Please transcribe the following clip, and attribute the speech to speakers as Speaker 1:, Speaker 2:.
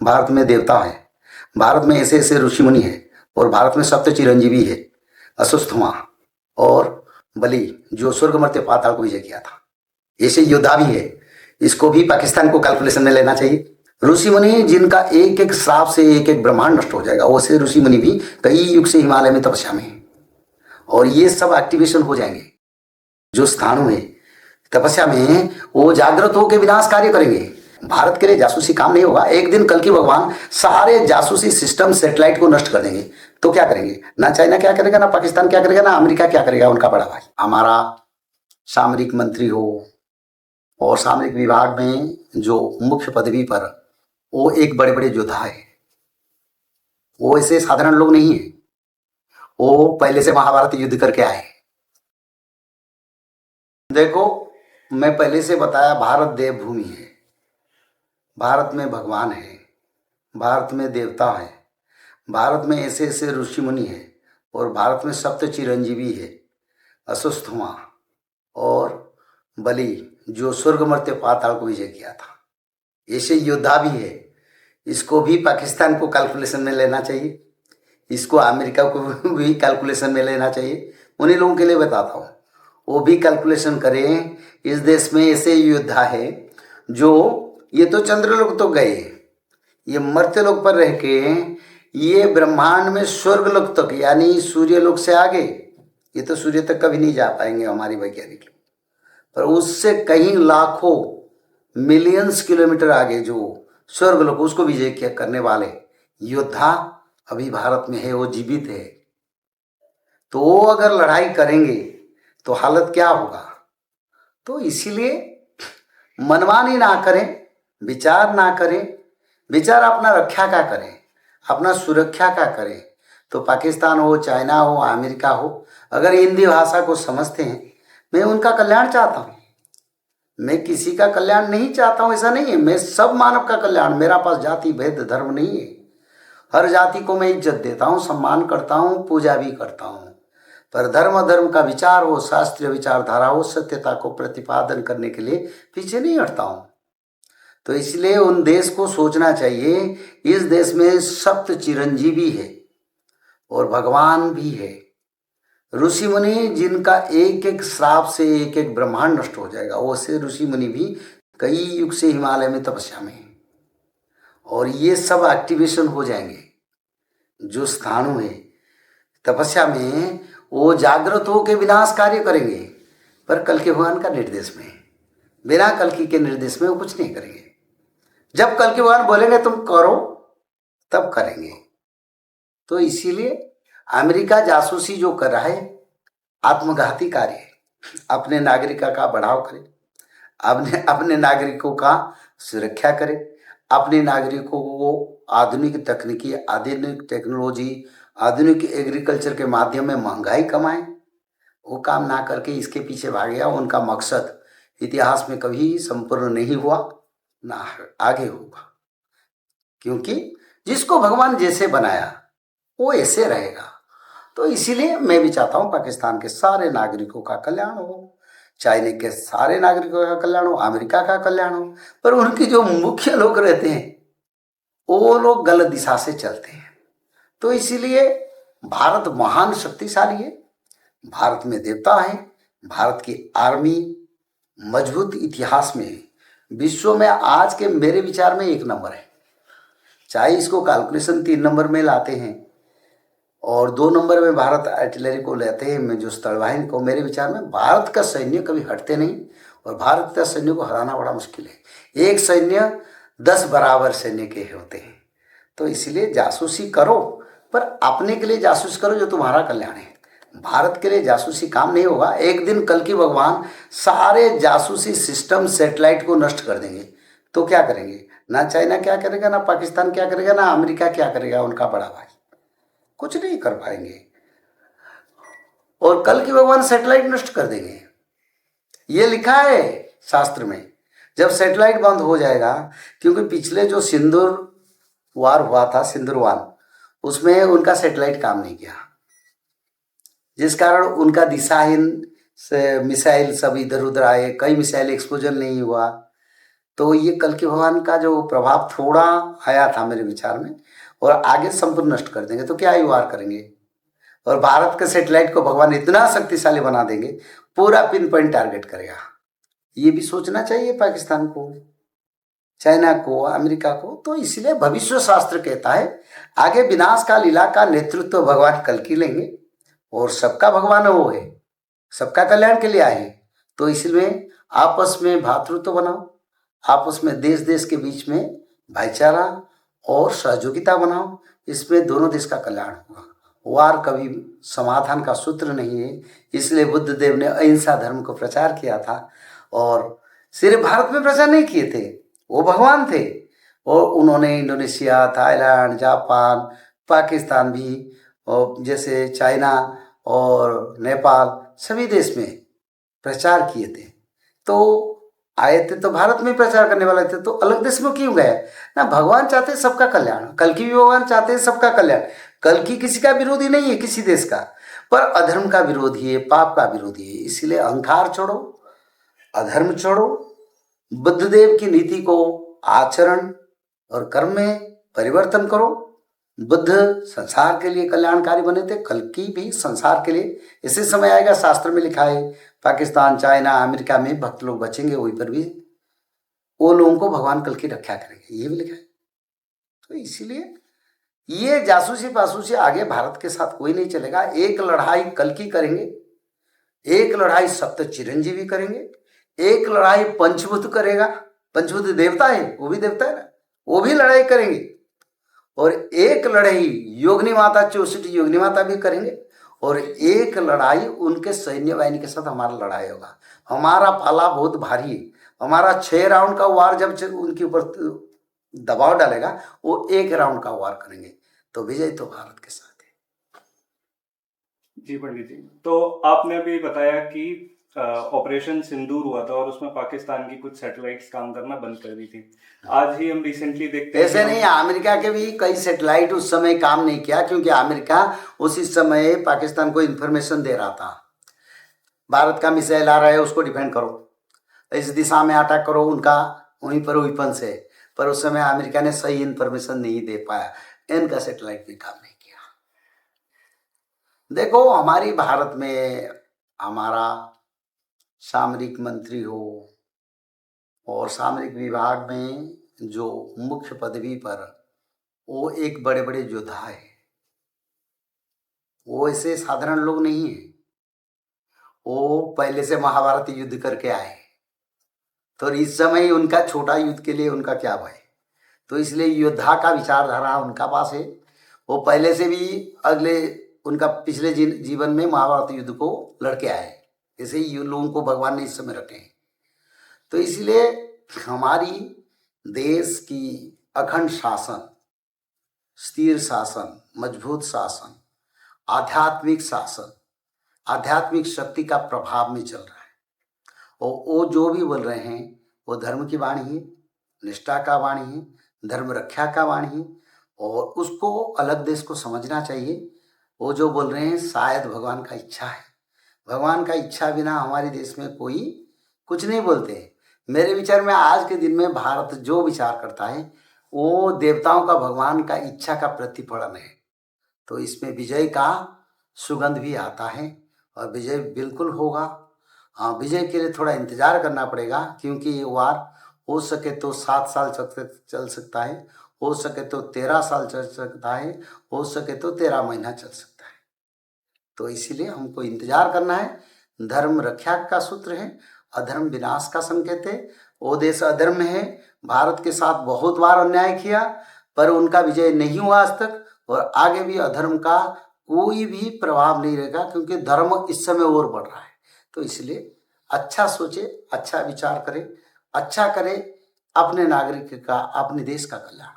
Speaker 1: भारत में देवता है, भारत में ऐसे ऐसे ऋषि मुनि है, और भारत में सप्त चिरंजीवी है, अश्वत्थामा और बलि, जो स्वर्ग मर्त्य पाताल को विजय किया था। ऐसे योद्धा भी है, इसको भी पाकिस्तान को कैलकुलेशन में लेना चाहिए। ऋषि मुनि जिनका एक एक श्राप से एक एक ब्रह्मांड नष्ट हो जाएगा, वैसे ऋषि मुनि भी कई युग से हिमालय में तपस्या में है, और ये सब एक्टिवेशन हो जाएंगे। जो स्थानु है तपस्या में, वो जागृत होकर विनाश कार्य करेंगे। भारत के लिए जासूसी काम नहीं होगा। एक दिन कल की भगवान सारे जासूसी सिस्टम सैटेलाइट को नष्ट कर देंगे, तो क्या करेंगे? ना चाइना क्या करेगा, ना पाकिस्तान क्या करेगा, ना अमेरिका क्या करेगा, उनका बड़ा भाई। हमारा सामरिक मंत्री हो और सामरिक विभाग में जो मुख्य पदवी पर, वो एक बड़े बड़े योद्धा है। वो ऐसे साधारण लोग नहीं है, वो पहले से महाभारत युद्ध करके आए। देखो, मैं पहले से बताया, भारत देवभूमि है, भारत में भगवान है, भारत में देवता है, भारत में ऐसे ऐसे ऋषि मुनि है, और भारत में सप्त चिरंजीवी है, अश्वत्थामा और बलि, जो स्वर्ग मर्त्य पाताल को विजय किया था। ऐसे योद्धा भी है, इसको भी पाकिस्तान को कैलकुलेशन में लेना चाहिए, इसको अमेरिका को भी कैलकुलेशन में लेना चाहिए। उन्हीं लोगों के लिए बताता हूँ, वो भी कैलकुलेशन करें। इस देश में ऐसे योद्धा है जो, ये तो चंद्रलोक तो गए, ये मर्त्य लोक पर रह के ये ब्रह्मांड में स्वर्गलोक तक, यानी सूर्यलोक से आगे, ये तो सूर्य तक कभी नहीं जा पाएंगे हमारी वैज्ञानिक लोग, पर उससे कहीं लाखों मिलियंस किलोमीटर आगे जो स्वर्गलोक, उसको विजय किया करने वाले योद्धा अभी भारत में है, वो जीवित है। तो वो अगर लड़ाई करेंगे तो हालत क्या होगा? तो इसीलिए मनमानी ना करें, विचार ना करें, विचार अपना रक्षा का करें, अपना सुरक्षा का करें। तो पाकिस्तान हो, चाइना हो, अमेरिका हो, अगर हिंदी भाषा को समझते हैं, मैं उनका कल्याण चाहता हूँ। मैं किसी का कल्याण नहीं चाहता हूँ, ऐसा नहीं है। मैं सब मानव का कल्याण, मेरा पास जाति भेद धर्म नहीं है। हर जाति को मैं इज्जत देता हूँ, सम्मान करता हूँ, पूजा भी करता हूँ, पर धर्म धर्म का विचार हो, शास्त्रीय विचारधारा हो, सत्यता को प्रतिपादन करने के लिए पीछे नहीं हटता हूँ। तो इसलिए उन देश को सोचना चाहिए, इस देश में सप्त चिरंजीवी है और भगवान भी है। ऋषि मुनि जिनका एक एक श्राप से एक एक ब्रह्मांड नष्ट हो जाएगा, वैसे ऋषि मुनि भी कई युग से हिमालय में तपस्या में है, और ये सब एक्टिवेशन हो जाएंगे। जो स्थानु है तपस्या में, वो जागृत होकर विनाश कार्य करेंगे, पर कल के भगवान का निर्देश में, बिना कल की के निर्देश में वो कुछ नहीं करेंगे। जब कल के भगवान बोलेंगे तुम करो, तब करेंगे। तो इसीलिए अमेरिका जासूसी जो कर रहा है, आत्मघाती कार्य है। अपने नागरिकों का बढ़ाव करे, अपने नागरिकों का सुरक्षा करे, अपने नागरिकों को आधुनिक तकनीकी, आधुनिक टेक्नोलॉजी, आधुनिक एग्रीकल्चर के माध्यम में महंगाई कमाए। वो काम ना करके इसके पीछे भाग गया। उनका मकसद इतिहास में कभी संपूर्ण नहीं हुआ, ना आगे होगा, क्योंकि जिसको भगवान जैसे बनाया वो ऐसे रहेगा। तो इसीलिए मैं भी चाहता हूँ पाकिस्तान के सारे नागरिकों का कल्याण हो, चाइना के सारे नागरिकों का कल्याण हो, अमेरिका का कल्याण हो, पर उनके जो मुख्य लोग रहते हैं वो लोग गलत दिशा से चलते हैं। तो इसीलिए भारत महान शक्तिशाली है, भारत में देवता है, भारत की आर्मी मजबूत इतिहास में है, विश्व में आज के मेरे विचार में 1 नंबर है। चाहे इसको कैलकुलेशन 3 नंबर में लाते हैं और 2 नंबर में भारत आर्टिलरी को लेते हैं, में जो स्थलवाहिनी को, मेरे विचार में भारत का सैन्य कभी हटते नहीं, और भारत का सैन्य को हराना बड़ा मुश्किल है। एक सैन्य 10 बराबर सैन्य के होते हैं। तो इसलिए जासूसी करो, पर अपने के लिए जासूस करो जो तुम्हारा कल्याण है। भारत के लिए जासूसी काम नहीं होगा। एक दिन कल की भगवान सारे जासूसी सिस्टम सैटेलाइट को नष्ट कर देंगे, तो क्या करेंगे? ना चाइना क्या करेगा, ना पाकिस्तान क्या करेगा, ना अमेरिका क्या करेगा, उनका बड़ा भाई, कुछ नहीं कर पाएंगे। और कल की भगवान सैटेलाइट नष्ट कर देंगे, ये लिखा है शास्त्र में। जब सैटेलाइट बंद हो जाएगा, क्योंकि पिछले जो सिंदूर वार हुआ था, सिंदूरवान, उसमें उनका सैटेलाइट काम नहीं किया, जिस कारण उनका दिशाहीन से मिसाइल सब इधर उधर आए, कई मिसाइल एक्सप्लोजन नहीं हुआ, तो ये कल के भगवान का जो प्रभाव थोड़ा आया था मेरे विचार में, और आगे संपूर्ण नष्ट कर देंगे तो क्या ही वार करेंगे। और भारत के सैटेलाइट को भगवान इतना शक्तिशाली बना देंगे, पूरा पिन पॉइंट टारगेट करेगा। ये भी सोचना चाहिए पाकिस्तान को, चाइना को, अमेरिका को। तो इसलिए भविष्य शास्त्र कहता है आगे विनाश का लीला का नेतृत्व भगवान कल की लेंगे, और सबका भगवान वो है, सबका कल्याण के लिए आए हैं। तो इसलिए आपस में भ्रातृत्व बनाओ, आपस में देश देश के बीच में भाईचारा और सहयोगिता बनाओ, इसमें दोनों देश का कल्याण होगा। वार कभी समाधान का सूत्र नहीं है। इसलिए बुद्ध देव ने अहिंसा धर्म को प्रचार किया था, और सिर्फ भारत में प्रचार नहीं किए थे, वो भगवान थे। और उन्होंने इंडोनेशिया, थाईलैंड, जापान, पाकिस्तान भी, और जैसे चाइना और नेपाल, सभी देश में प्रचार किए थे। तो आए थे तो भारत में प्रचार करने वाले थे, तो अलग देश में क्यों गए ना। भगवान चाहते हैं सबका कल्याण, कल की भी भगवान चाहते हैं सबका कल्याण। कल की किसी का विरोधी नहीं है, किसी देश का, पर अधर्म का विरोधी है, पाप का विरोधी है। इसलिए अहंकार छोड़ो, अधर्म छोड़ो, बुद्धदेव की नीति को आचरण और कर्म में परिवर्तन करो। बुद्ध संसार के लिए कल्याणकारी बने थे, कल की भी संसार के लिए। इसी समय आएगा, शास्त्र में लिखा है पाकिस्तान, चाइना, अमेरिका में भक्त लोग बचेंगे, वहीं पर भी वो लोगों को भगवान कल की रक्षा करेंगे, ये भी लिखा है। तो इसीलिए ये जासूसी पासूसी आगे भारत के साथ कोई नहीं चलेगा। एक लड़ाई कल की करेंगे, एक लड़ाई सप्त चिरंजीवी करेंगे, एक लड़ाई पंचभूत करेगा। पंचभूत देवता है, वो भी देवता है ना, वो भी लड़ाई करेंगे। और एक लड़ाई योगिनी माता, 64 योगिनी माता भी करेंगे। और एक लड़ाई उनके सैन्य वाहिनी के साथ हमारा लड़ाई होगा। हमारा पाला बहुत भारी है। हमारा 6 राउंड का वार जब उनके ऊपर दबाव डालेगा, वो 1 राउंड का वार करेंगे। तो विजय तो भारत के साथ है।
Speaker 2: जी पंडित जी, तो आपने अभी बताया कि ऑपरेशन सिंदूर हुआ था और उसमें पाकिस्तान की कुछ सैटेलाइट्स काम करना बंद कर दी थी। आज ही हम रिसेंटली देखते हैं
Speaker 1: ऐसे नहीं, अमेरिका के भी कई सैटेलाइट उस समय काम नहीं किया, क्योंकि अमेरिका उसी समय पाकिस्तान को इन्फॉर्मेशन दे रहा था, भारत का मिसाइल आ रहा है, उसको डिफेंड करो, इस दिशा में अटैक करो उनका, वहीं पर वेपन से। पर उस समय अमेरिका ने सही इन्फॉर्मेशन नहीं दे पाया, इनका सैटेलाइट भी काम नहीं किया। देखो, हमारी भारत में हमारा सामरिक मंत्री हो और सामरिक विभाग में जो मुख्य पदवी पर, वो एक बड़े बड़े योद्धा है। वो ऐसे साधारण लोग नहीं है, वो पहले से महाभारत युद्ध करके आए। तो इस समय उनका छोटा युद्ध के लिए उनका क्या भय। तो इसलिए योद्धा का विचारधारा उनका पास है। वो पहले से भी अगले उनका पिछले जीवन में महाभारत युद्ध को लड़के आए। ऐसे ही लोगों को भगवान ने इस समय रखे हैं। तो इसलिए हमारी देश की अखंड शासन, स्थिर शासन, मजबूत शासन, आध्यात्मिक शासन, आध्यात्मिक शक्ति का प्रभाव में चल रहा है। और वो जो भी बोल रहे हैं वो धर्म की वाणी है, निष्ठा का वाणी है, धर्म रक्षा का वाणी है। और उसको अलग देश को समझना चाहिए। वो जो बोल रहे हैं शायद भगवान का इच्छा है। भगवान का इच्छा बिना हमारे देश में कोई कुछ नहीं बोलते। मेरे विचार में आज के दिन में भारत जो विचार करता है वो देवताओं का, भगवान का इच्छा का प्रतिफलन है। तो इसमें विजय का सुगंध भी आता है, और विजय बिल्कुल होगा। हाँ, विजय के लिए थोड़ा इंतजार करना पड़ेगा, क्योंकि ये वार हो सके तो 7 साल चल सकता है, हो सके तो 13 साल चल सकता है, हो सके तो 13 महीना चल सकता है। तो इसीलिए हमको इंतजार करना है। धर्म रक्षा का सूत्र है, अधर्म विनाश का संकेत है। वो देश अधर्म में है, भारत के साथ बहुत बार अन्याय किया, पर उनका विजय नहीं हुआ आज तक। और आगे भी अधर्म का कोई भी प्रभाव नहीं रहेगा, क्योंकि धर्म इस समय और बढ़ रहा है। तो इसलिए अच्छा सोचे, अच्छा विचार करें, अच्छा करें, अपने नागरिक का, अपने देश का कल्याण।